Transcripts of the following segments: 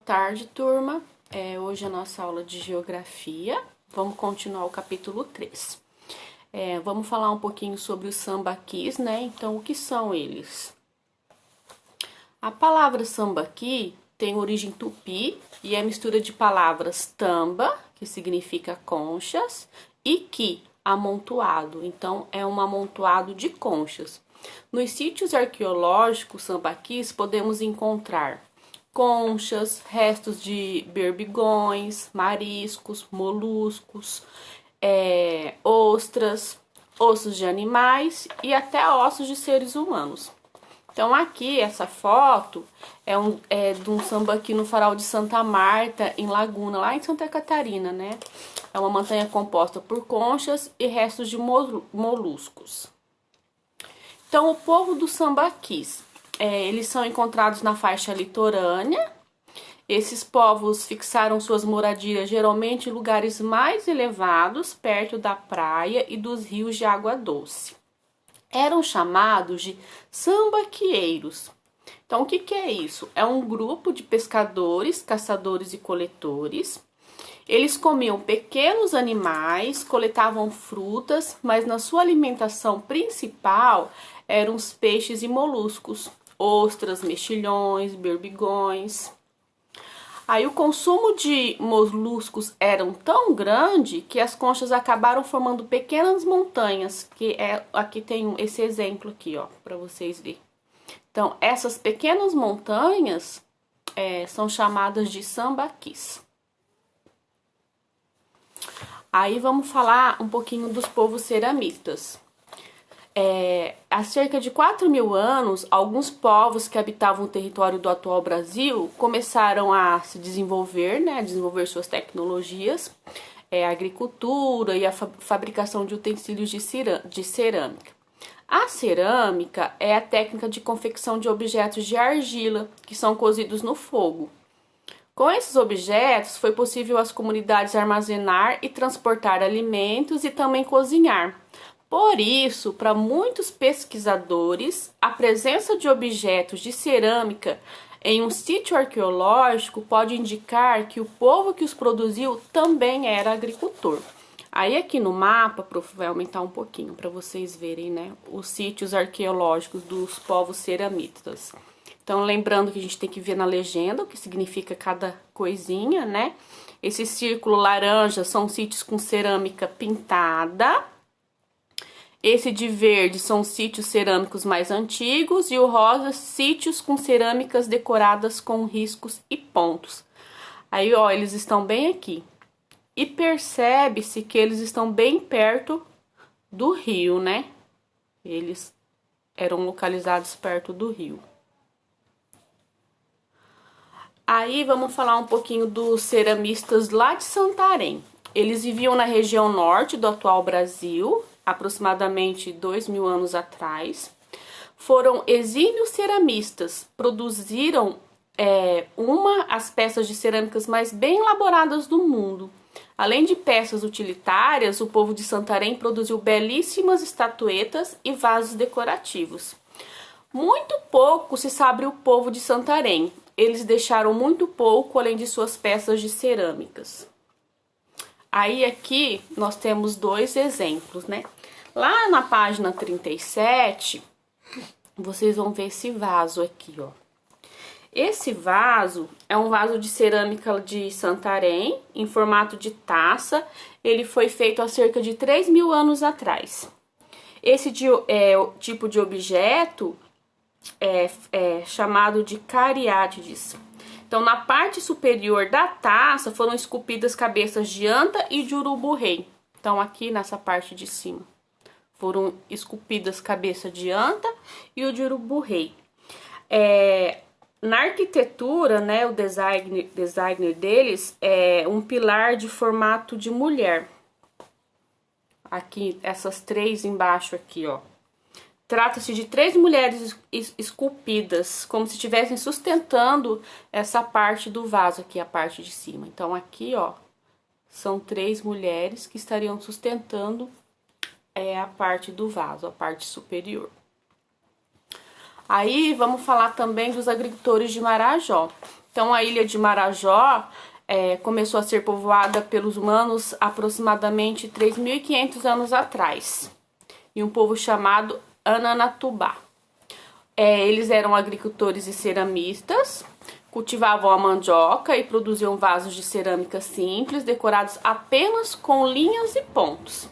tarde, turma. Hoje é a nossa aula de geografia. Vamos continuar o capítulo 3. Vamos falar um pouquinho sobre os sambaquis, né? Então, o que são eles? A palavra sambaqui tem origem tupi e é mistura de palavras tamba, que significa conchas, e qui, amontoado. Então, é um amontoado de conchas. Nos sítios arqueológicos sambaquis podemos encontrar conchas, restos de berbigões, mariscos, moluscos, ostras, ossos de animais e até ossos de seres humanos. Então aqui, essa foto é de um sambaqui no farol de Santa Marta, em Laguna, lá em Santa Catarina, né? É uma montanha composta por conchas e restos de moluscos. Então, o povo dos sambaquis, eles são encontrados na faixa litorânea. Esses povos fixaram suas moradias geralmente em lugares mais elevados, perto da praia e dos rios de água doce. Eram chamados de sambaquieiros. Então, o que é isso? É um grupo de pescadores, caçadores e coletores. Eles comiam pequenos animais, coletavam frutas, mas na sua alimentação principal eram os peixes e moluscos, ostras, mexilhões, berbigões. Aí o consumo de moluscos era tão grande que as conchas acabaram formando pequenas montanhas, aqui tem esse exemplo aqui, ó, para vocês verem. Então, essas pequenas montanhas são chamadas de sambaquis. Aí vamos falar um pouquinho dos povos ceramistas. Há cerca de 4.000 anos, alguns povos que habitavam o território do atual Brasil começaram a se desenvolver, né, a desenvolver suas tecnologias, a agricultura e a fabricação de utensílios de cerâmica. A cerâmica é a técnica de confecção de objetos de argila, que são cozidos no fogo. Com esses objetos, foi possível às comunidades armazenar e transportar alimentos e também cozinhar. Por isso, para muitos pesquisadores, a presença de objetos de cerâmica em um sítio arqueológico pode indicar que o povo que os produziu também era agricultor. Aí aqui no mapa, prof, vai aumentar um pouquinho para vocês verem, né, os sítios arqueológicos dos povos ceramistas. Então, lembrando que a gente tem que ver na legenda o que significa cada coisinha, né? Esse círculo laranja são sítios com cerâmica pintada. Esse de verde são sítios cerâmicos mais antigos. E o rosa, sítios com cerâmicas decoradas com riscos e pontos. Aí, ó, eles estão bem aqui. E percebe-se que eles estão bem perto do rio, né? Eles eram localizados perto do rio. Aí vamos falar um pouquinho dos ceramistas lá de Santarém. Eles viviam na região norte do atual Brasil, aproximadamente 2.000 anos atrás. Foram exímios ceramistas, produziram as peças de cerâmicas mais bem elaboradas do mundo. Além de peças utilitárias, o povo de Santarém produziu belíssimas estatuetas e vasos decorativos. Muito pouco se sabe o povo de Santarém. Eles deixaram muito pouco além de suas peças de cerâmicas. Aí aqui nós temos dois exemplos, né? Lá na página 37, vocês vão ver esse vaso aqui, ó. Esse vaso é um vaso de cerâmica de Santarém, em formato de taça. Ele foi feito há cerca de 3.000 anos atrás. Esse tipo de objeto é chamado de cariátides. Então, na parte superior da taça foram esculpidas cabeças de anta e de urubu-rei. Então, aqui nessa parte de cima foram esculpidas cabeça de anta e o de urubu-rei. Na arquitetura, né, o designer deles é um pilar de formato de mulher. Aqui, essas três embaixo aqui, ó. Trata-se de 3 mulheres esculpidas, como se estivessem sustentando essa parte do vaso aqui, a parte de cima. Então, aqui, ó, são 3 mulheres que estariam sustentando a parte do vaso, a parte superior. Aí, vamos falar também dos agricultores de Marajó. Então, a ilha de Marajó começou a ser povoada pelos humanos aproximadamente 3.500 anos atrás, e um povo chamado Ananatubá. Eles eram agricultores e ceramistas, cultivavam a mandioca e produziam vasos de cerâmica simples, decorados apenas com linhas e pontos.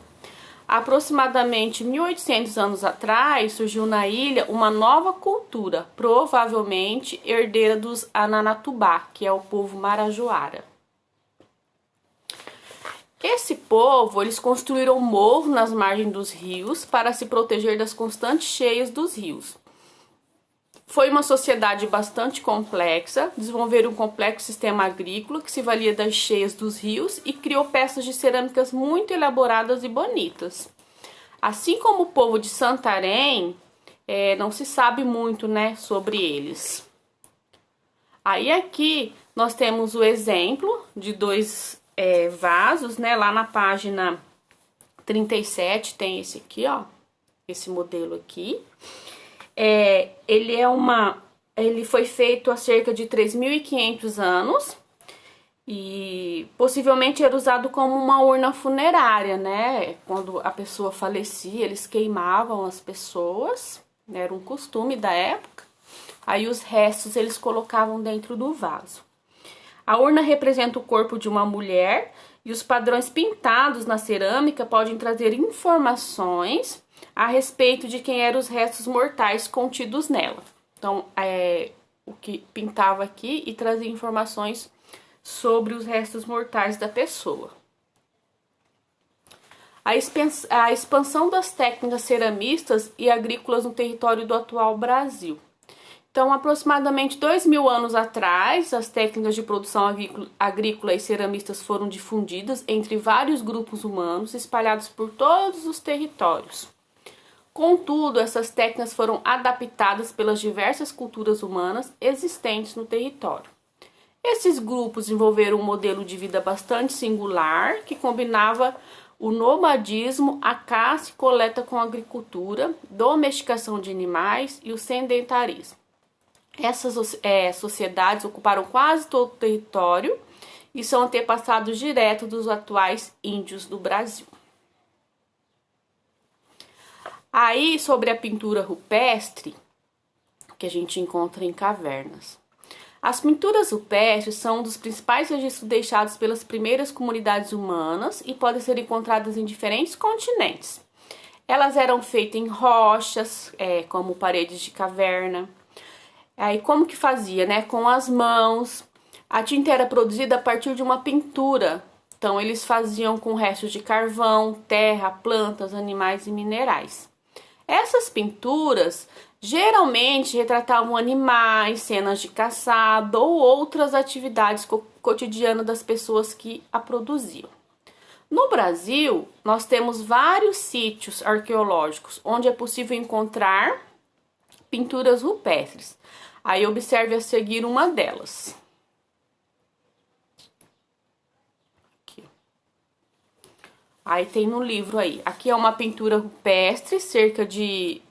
Aproximadamente 1.800 anos atrás, surgiu na ilha uma nova cultura, provavelmente herdeira dos Ananatubá, que é o povo marajoara. Esse povo, eles construíram morros nas margens dos rios para se proteger das constantes cheias dos rios. Foi uma sociedade bastante complexa, desenvolveram um complexo sistema agrícola que se valia das cheias dos rios e criou peças de cerâmicas muito elaboradas e bonitas. Assim como o povo de Santarém, não se sabe muito, né, sobre eles. Aí aqui nós temos o exemplo de dois vasos, né, lá na página 37 tem esse aqui, ó, esse modelo aqui. Ele foi feito há cerca de 3.500 anos e possivelmente era usado como uma urna funerária, né? Quando a pessoa falecia, eles queimavam as pessoas, né? Era um costume da época. Aí os restos eles colocavam dentro do vaso. A urna representa o corpo de uma mulher e os padrões pintados na cerâmica podem trazer informações a respeito de quem eram os restos mortais contidos nela. Então, o que pintava aqui e trazia informações sobre os restos mortais da pessoa. A expansão das técnicas ceramistas e agrícolas no território do atual Brasil. Então, aproximadamente 2.000 anos atrás, as técnicas de produção agrícola e ceramistas foram difundidas entre vários grupos humanos espalhados por todos os territórios. Contudo, essas técnicas foram adaptadas pelas diversas culturas humanas existentes no território. Esses grupos desenvolveram um modelo de vida bastante singular que combinava o nomadismo, a caça e coleta com a agricultura, domesticação de animais e o sedentarismo. Essas sociedades ocuparam quase todo o território e são antepassados diretos dos atuais índios do Brasil. Aí, sobre a pintura rupestre, que a gente encontra em cavernas. As pinturas rupestres são um dos principais registros deixados pelas primeiras comunidades humanas e podem ser encontradas em diferentes continentes. Elas eram feitas em rochas, como paredes de caverna. Aí, como que fazia, né? Com as mãos. A tinta era produzida a partir de uma pintura. Então, eles faziam com restos de carvão, terra, plantas, animais e minerais. Essas pinturas geralmente retratavam animais, cenas de caçada ou outras atividades cotidianas das pessoas que a produziam. No Brasil, nós temos vários sítios arqueológicos onde é possível encontrar pinturas rupestres. Aí observe a seguir uma delas. Aqui. Aí tem no livro aí. Aqui é uma pintura rupestre, cerca de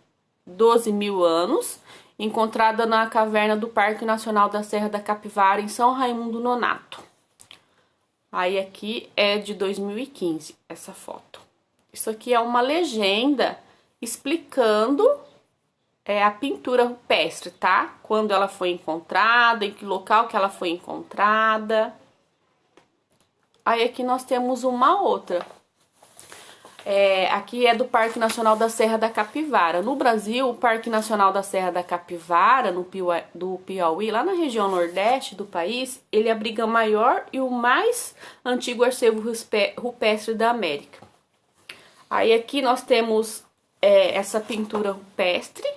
12.000 anos, encontrada na caverna do Parque Nacional da Serra da Capivara, em São Raimundo Nonato. Aí aqui é de 2015, essa foto. Isso aqui é uma legenda explicando a pintura rupestre, tá? Quando ela foi encontrada, em que local que ela foi encontrada. Aí aqui nós temos uma outra. Aqui é do Parque Nacional da Serra da Capivara. No Brasil, o Parque Nacional da Serra da Capivara, do Piauí, lá na região nordeste do país, ele abriga o maior e o mais antigo acervo rupestre da América. Aí aqui nós temos essa pintura rupestre,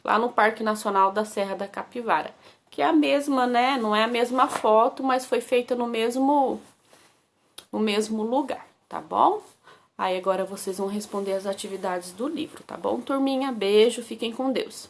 lá no Parque Nacional da Serra da Capivara, que é a mesma, né? Não é a mesma foto, mas foi feita no mesmo lugar, tá bom? Aí agora vocês vão responder as atividades do livro, tá bom, turminha? Beijo, fiquem com Deus.